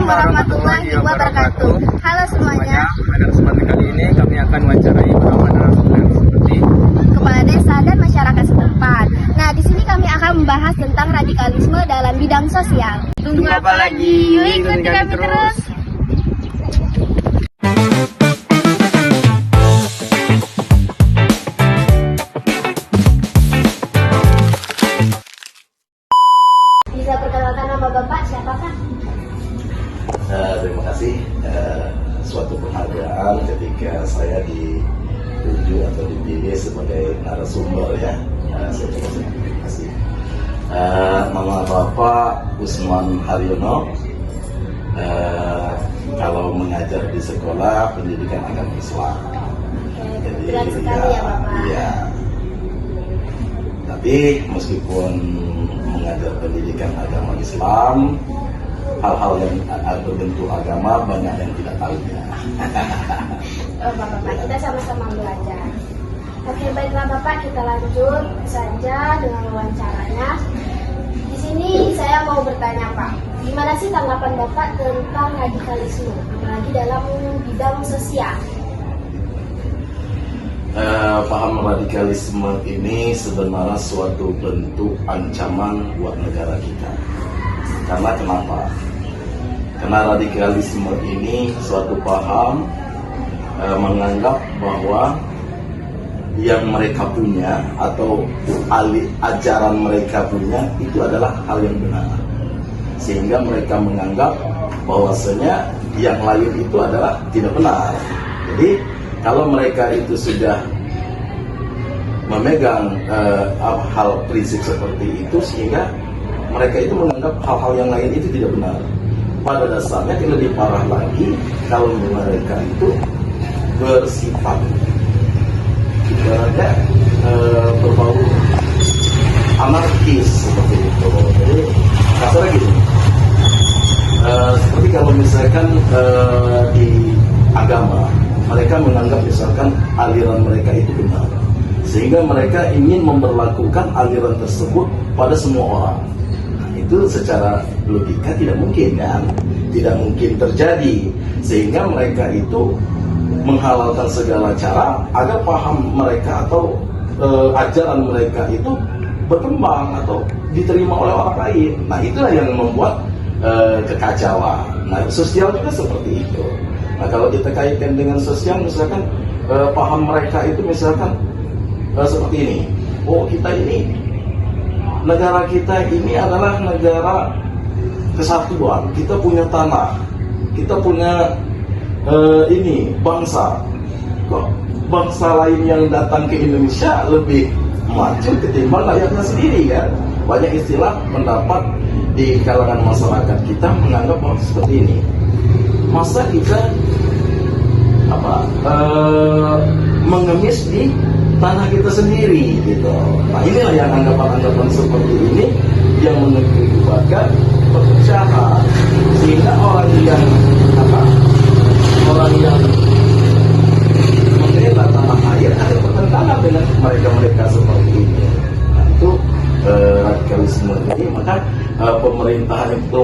Assalamualaikum warahmatullahi wabarakatuh. Halo semuanya. Pada kesempatan kali ini kami akan wawancarai beberapa narasumber seperti Kepala desa dan masyarakat setempat. Nah, di sini kami akan membahas tentang radikalisme dalam bidang sosial. Tunggu apa lagi? Yuk ikuti kami terus. Bisa perkenalkan nama Bapak siapa, Pak? Terima kasih. Suatu penghargaan ketika saya ditunjuk atau dipilih sebagai narasumber ya. Saya terima kasih. Nama Bapak Usman Haryono. Kalau mengajar di sekolah pendidikan agama Islam. Jadi, Berat sekali ya Bapak. Iya. Tapi meskipun mengajar pendidikan agama Islam, hal-hal yang berbentuk agama banyak yang tidak tahunya. Oh Bapak, kita sama-sama belajar. Oke, baiklah Bapak, kita lanjut saja dengan wawancaranya. Di sini saya mau bertanya Pak, gimana sih tanggapan Bapak tentang radikalisme, apalagi dalam bidang sosial? Paham radikalisme ini sebenarnya suatu bentuk ancaman buat negara kita. Karena kenapa? Karena radikalisme ini suatu paham menganggap bahwa yang mereka punya atau ajaran mereka punya itu adalah hal yang benar, sehingga mereka menganggap bahwasanya yang lain itu adalah tidak benar. Jadi kalau mereka itu sudah memegang hal prinsip seperti itu, sehingga mereka itu menganggap hal-hal yang lain itu tidak benar. Pada dasarnya yang lebih parah lagi kalau mereka itu bersifat ibaratnya berbau anarkis seperti itu. Jadi kasarnya gini, seperti kalau misalkan di agama mereka menganggap misalkan aliran mereka itu benar, sehingga mereka ingin memperlakukan aliran tersebut pada semua orang. Itu secara logika tidak mungkin kan, tidak mungkin terjadi, sehingga mereka itu menghalalkan segala cara agar paham mereka atau ajaran mereka itu berkembang atau diterima oleh orang lain. Nah itulah yang membuat kekacauan. Nah sosial juga seperti itu. Nah kalau kita kaitkan dengan sosial, misalkan paham mereka itu misalkan seperti ini, oh kita ini, negara kita ini adalah negara kesatuan, kita punya tanah, kita punya ini bangsa. Kok bangsa lain yang datang ke Indonesia lebih maju ketimbang rakyatnya sendiri kan? Banyak istilah pendapat di kalangan masyarakat kita menganggap bahwa seperti ini. Masa kita mengemis di tanah kita sendiri gitu. Nah inilah yang anggapan-anggapan seperti ini yang mengakibatkan perpecahan, sehingga orang yang membela tanah air ada pertentangan dengan mereka seperti ini. Nah itu radikalisme ini, maka pemerintahan itu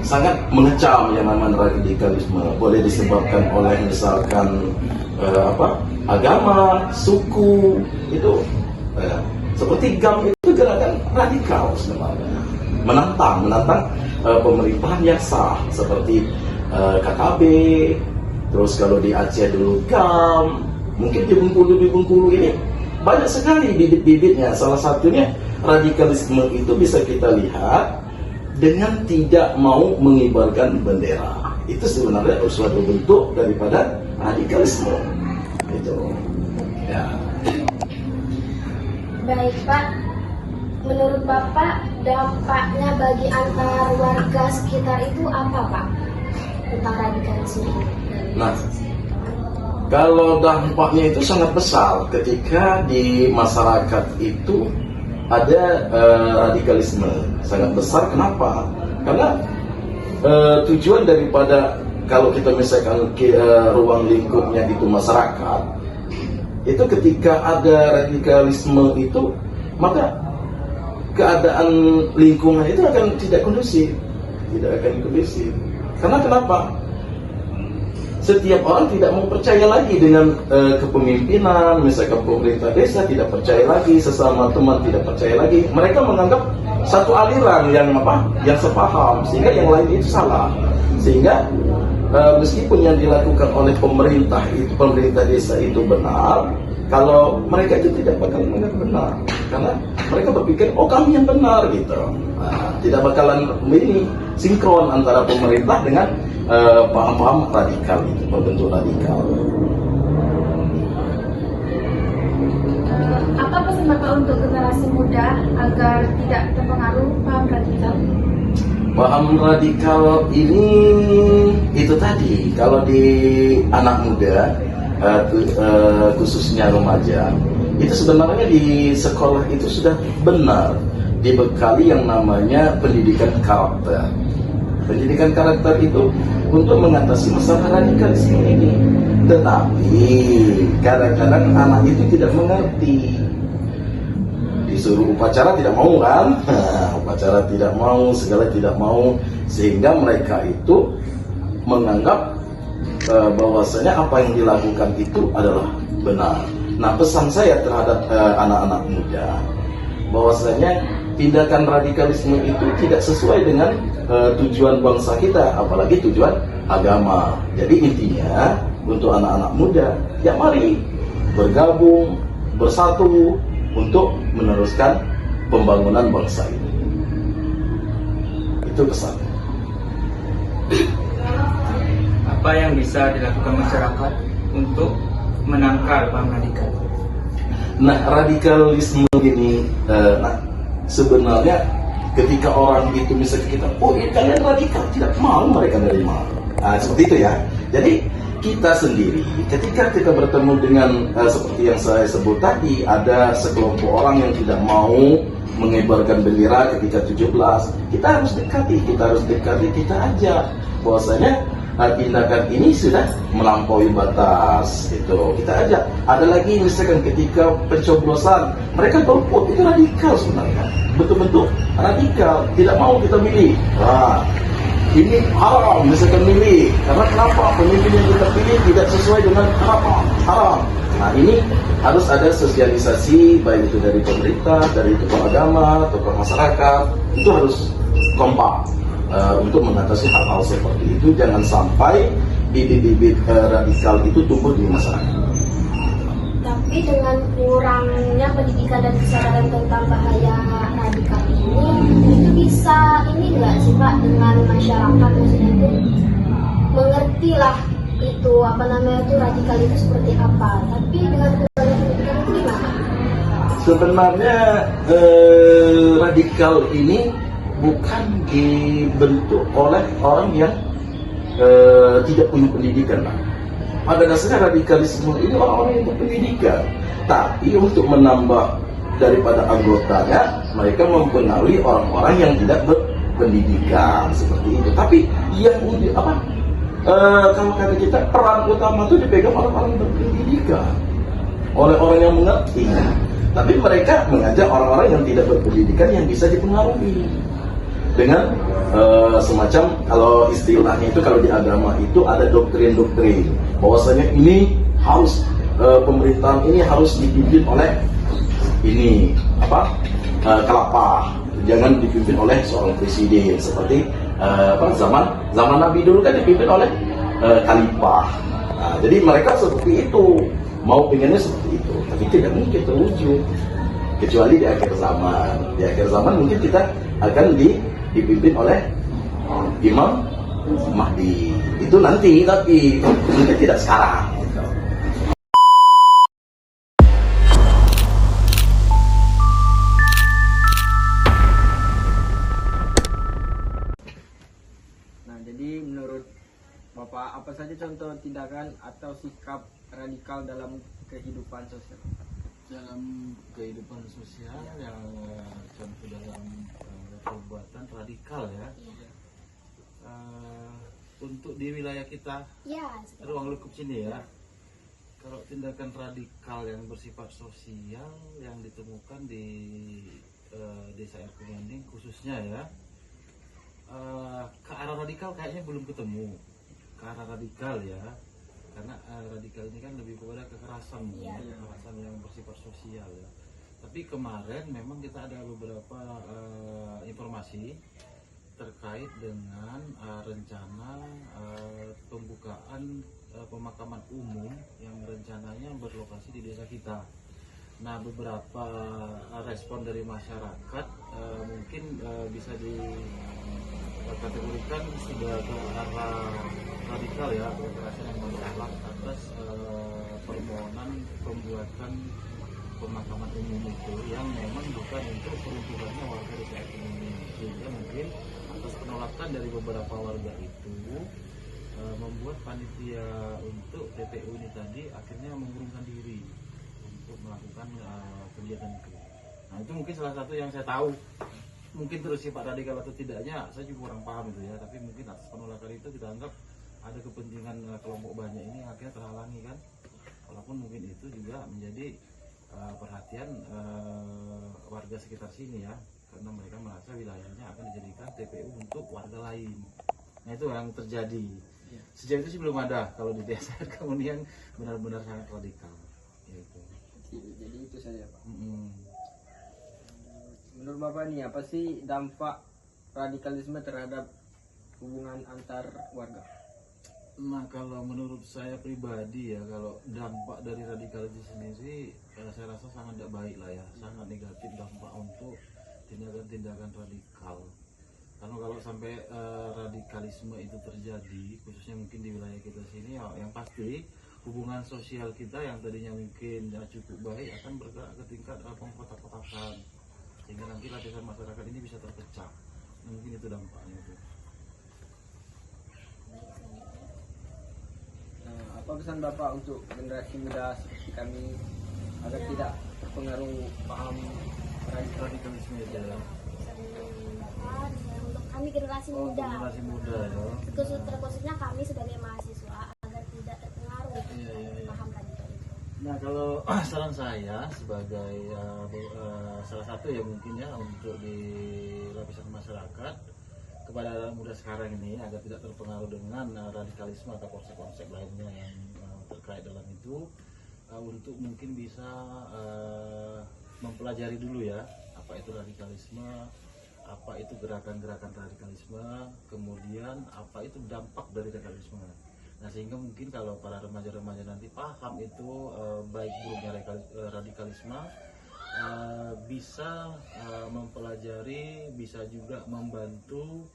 sangat mengecam yang namanya radikalisme. Boleh disebabkan oleh misalkan agama, suku, itu seperti GAM itu gerakan radikal sebenarnya, menantang pemerintahan yang sah seperti KKB. Terus kalau di Aceh dulu GAM, mungkin di Bengkulu ini banyak sekali bibit-bibitnya. Salah satunya radikalisme itu bisa kita lihat dengan tidak mau mengibarkan bendera. Itu sebenarnya suatu bentuk daripada radikalisme. Itu. Ya. Baik Pak, menurut Bapak dampaknya bagi antar warga sekitar itu apa Pak tentang radikalisme ini? Nah, kalau dampaknya itu sangat besar ketika di masyarakat itu ada radikalisme sangat besar. Kenapa? Karena tujuan daripada kalau kita misalkan ruang lingkupnya itu masyarakat, itu ketika ada radikalisme itu, maka keadaan lingkungan itu akan tidak kondusif. tidak akan kondusif. Karena kenapa? Setiap orang tidak mau percaya lagi dengan kepemimpinan, misalkan pemerintah desa tidak percaya lagi, sesama teman tidak percaya lagi. Mereka menganggap satu aliran yang sepaham, sehingga yang lain itu salah. Sehingga meskipun yang dilakukan oleh pemerintah desa itu benar, kalau mereka itu tidak bakal menganggap benar, karena mereka berpikir oh kami yang benar gitu. Nah, tidak bakalan ini sinkron antara pemerintah dengan paham-paham radikal itu, berbentuk radikal. Apa pesan Bapak untuk generasi muda agar tidak terpengaruh paham radikal? Paham radikal ini itu tadi, kalau di anak muda, khususnya remaja, itu sebenarnya di sekolah itu sudah benar dibekali yang namanya pendidikan karakter. Pendidikan karakter itu untuk mengatasi masalah radikalisme ini. Tetapi kadang-kadang anak itu tidak mengerti. Disuruh upacara tidak mau kan? Upacara tidak mau, segala tidak mau, sehingga mereka itu menganggap bahwasanya apa yang dilakukan itu adalah benar. Nah, pesan saya terhadap anak-anak muda, bahwasanya tindakan radikalisme itu tidak sesuai dengan tujuan bangsa kita, apalagi tujuan agama. Jadi intinya untuk anak-anak muda, ya mari bergabung, bersatu untuk meneruskan pembangunan bangsa ini. Itu pesan. Apa yang bisa dilakukan masyarakat untuk menangkal paham radikal? Nah, radikalisme ini, sebenarnya ketika orang itu misalnya kita, oh ini kalian radikal, tidak mau mereka menerima. Nah, seperti itu ya. Jadi kita sendiri, ketika kita bertemu dengan seperti yang saya sebut tadi, ada sekelompok orang yang tidak mau mengibarkan bendera ketika 17, kita harus dekati, kita ajak bahwasanya tindakan ini sudah melampaui batas, itu kita ajak. Ada lagi misalkan ketika pencoblosan, mereka golput, itu radikal sebenarnya, betul-betul radikal, tidak mau kita milih. Nah, ini haram misalkan milih, karena kenapa? Pemimpin yang kita pilih tidak sesuai dengan haram. Nah, ini harus ada sosialisasi, baik itu dari pemerintah, dari tokoh agama, tokoh masyarakat, itu harus kompak untuk mengatasi hal-hal seperti itu. Jangan sampai bibit-bibit radikal itu tumbuh di masyarakat. Tapi dengan kurangnya pendidikan dan kesadaran tentang bahaya radikal ini, itu bisa ini enggak sih Pak, dengan masyarakat maksudnya itu mengerti lah itu apa namanya itu radikal itu seperti apa. Tapi dengan kurangnya pendidikan itu gimana? Sebenarnya radikal ini bukan dibentuk oleh orang yang tidak punya pendidikan, Pak. Pada dasarnya radikalisme ini orang-orang yang berpendidikan, tapi untuk menambah daripada anggotanya, mereka mempengaruhi orang-orang yang tidak berpendidikan seperti itu. Tapi yang kalau kata kita, peran utama itu dipegang orang-orang berpendidikan, oleh orang yang mengerti. Tapi mereka mengajak orang-orang yang tidak berpendidikan yang bisa dipengaruhi dengan semacam, kalau istilahnya itu kalau di agama itu ada doktrin-doktrin bahwasanya ini harus pemerintahan ini harus dipimpin oleh ini kelapa, jangan dipimpin oleh seorang presiden seperti zaman Nabi dulu kan dipimpin oleh khalifah. Nah, jadi mereka seperti itu, mau pengennya seperti itu, tapi tidak mungkin terwujud kecuali di akhir zaman. Di akhir zaman mungkin kita akan dipimpin oleh Imam Mahdi. Itu nanti, tapi mungkin tidak sekarang. Nah, jadi menurut Bapak, apa saja contoh tindakan atau sikap radikal dalam kehidupan sosial? Dalam kehidupan sosial yang contoh dalam perbuatan radikal ya. Untuk di wilayah kita, Ya, ruang lingkup sini ya. Kalau tindakan radikal yang bersifat sosial yang ditemukan di desa Air Kumanding khususnya ya, radikal kayaknya belum ketemu ke arah radikal ya, karena radikal ini kan lebih kepada kekerasan, kekerasan yang bersifat sosial ya. Tapi kemarin memang kita ada beberapa informasi terkait dengan rencana pembukaan pemakaman umum yang rencananya berlokasi di desa kita. Nah, beberapa respon dari masyarakat mungkin bisa dikategorikan sudah ke arah radikal ya, kekerasan yang menolak atas permohonan pembuatan pemakaman umum itu yang memang bukan untuk peruntukannya warga desa ini. Sehingga mungkin atas penolakan dari beberapa warga itu membuat panitia untuk TPU ini tadi akhirnya mengurungkan diri untuk melakukan kegiatan itu. Nah, itu mungkin salah satu yang saya tahu. Mungkin terus sifat radikal atau tidaknya saya juga kurang paham itu ya, tapi mungkin atas penolakan itu kita anggap ada kepentingan kelompok banyak ini akhirnya terhalangi kan, walaupun mungkin itu juga menjadi perhatian warga sekitar sini ya, karena mereka merasa wilayahnya akan dijadikan TPU untuk warga lain. Nah, itu yang terjadi. Sejauh itu sih belum ada kalau di desa kemudian benar-benar sangat radikal gitu. Jadi itu saja Pak. Menurut Bapak nih, apa sih dampak radikalisme terhadap hubungan antar warga? Nah, kalau menurut saya pribadi ya, kalau dampak dari radikalisme sendiri saya rasa sangat tidak baik lah ya, sangat negatif dampak untuk tindakan-tindakan radikal. Karena kalau sampai radikalisme itu terjadi, khususnya mungkin di wilayah kita sini, ya, yang pasti hubungan sosial kita yang tadinya mungkin ya, cukup baik akan bergerak ke tingkat pengkotak-kotakan, sehingga nanti lapisan masyarakat ini bisa terpecah. Nah, mungkin itu dampaknya itu. Nah, apa pesan Bapak untuk generasi muda seperti kami agar tidak terpengaruh paham Radikalisme itu ya. Untuk kami generasi muda, Generasi muda ya. terkhususnya kami sebagai mahasiswa agar tidak terpengaruh paham radikal itu. Nah, kalau saran saya sebagai salah satu ya mungkin ya untuk di lapisan masyarakat kepada anak muda sekarang ini agar tidak terpengaruh dengan radikalisme atau konsep-konsep lainnya yang terkait dalam itu, untuk mungkin bisa mempelajari dulu ya apa itu radikalisme, apa itu gerakan-gerakan radikalisme, kemudian apa itu dampak dari radikalisme. Nah, sehingga mungkin kalau para remaja-remaja nanti paham itu baik buruknya radikalisme, bisa mempelajari, bisa juga membantu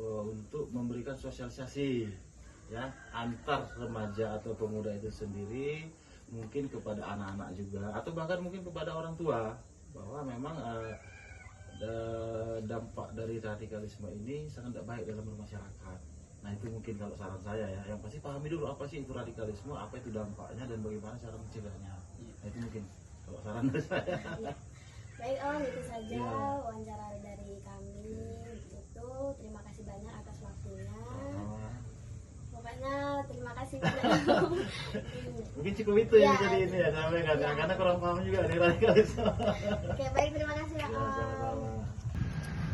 untuk memberikan sosialisasi ya antar remaja atau pemuda itu sendiri, mungkin kepada anak-anak juga, atau bahkan mungkin kepada orang tua, bahwa memang dampak dari radikalisme ini sangat tidak baik dalam bermasyarakat. Nah, itu mungkin kalau saran saya ya, yang pasti pahami dulu apa sih itu radikalisme, apa itu dampaknya, dan bagaimana cara mencegahnya. Nah, itu mungkin kalau saran dari saya. Baik Om, itu saja Ya. wawancara dari kami. Itu terima kasih banyak atas waktunya. Pokoknya terima kasih banyak. Mungkin cukup itu yang Ya. bisa ini ya sampaikan ya, karena kurang paham juga nih radikalisme. Oke, baik, terima kasih ya Ya, Om. sama-sama.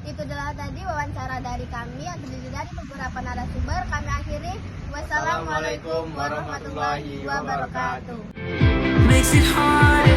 Itu adalah tadi wawancara dari kami yang terdiri dari beberapa narasumber. Kami akhiri. Wassalamualaikum warahmatullahi wabarakatuh. Makes it hard